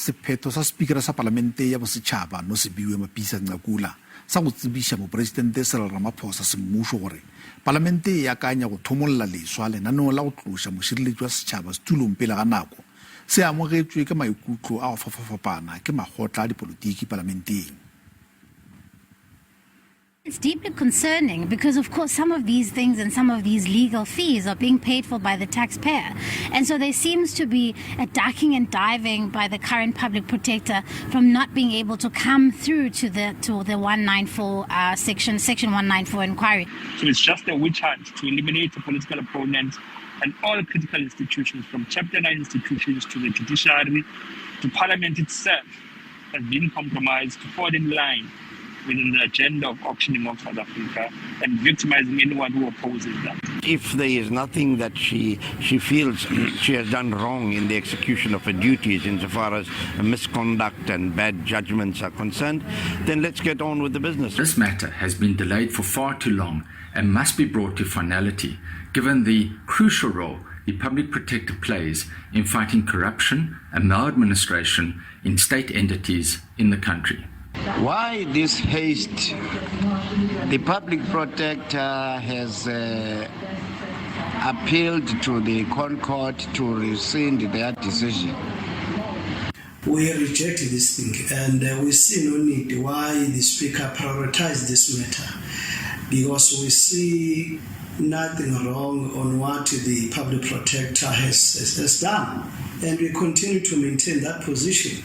Sephetho sa Spikara sa Palamente ya Bosetshaba Nosiviwe Mapisa-Nqakula sa go tsebisa MoPresidente Cyril Ramaphosa semmuso gore Palamente e akanya go thomolla leswa lenaneo la go tloša Mosireletsi wa Setshaba setulong pele ga nako se amogetswe ke maikutlo a go fapafapana ke makgotla a dipolitiki Palamenteng. It's deeply concerning because, of course, some of these things and some of these legal fees are being paid for by the taxpayer. And so there seems to be a ducking and diving by the current public protector from not being able to come through to the 194 section 194 inquiry. So it's just a witch hunt to eliminate the political opponents and all critical institutions, from Chapter 9 institutions to the judiciary to Parliament itself, has been compromised to fall in line within the agenda of auctioning of South Africa and victimizing anyone who opposes that. If there is nothing that she feels she has done wrong in the execution of her duties insofar as misconduct and bad judgments are concerned, then let's get on with the business. This matter has been delayed for far too long and must be brought to finality, given the crucial role the public protector plays in fighting corruption and maladministration in state entities in the country. Why this haste? The public protector has appealed to the Court to rescind their decision. We reject this thing, and we see no need why the Speaker prioritized this matter, because we see nothing wrong on what the public protector has done, and we continue to maintain that position.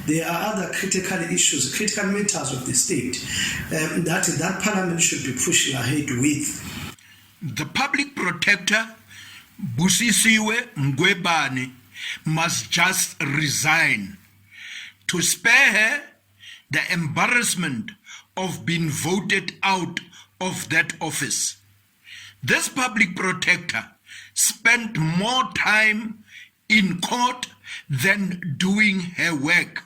There are other critical issues, critical matters of the state that Parliament should be pushing ahead with. The public protector, Nosiviwe Mapisa-Nqakula, must just resign to spare her the embarrassment of being voted out of that office. This public protector spent more time in court than doing her work.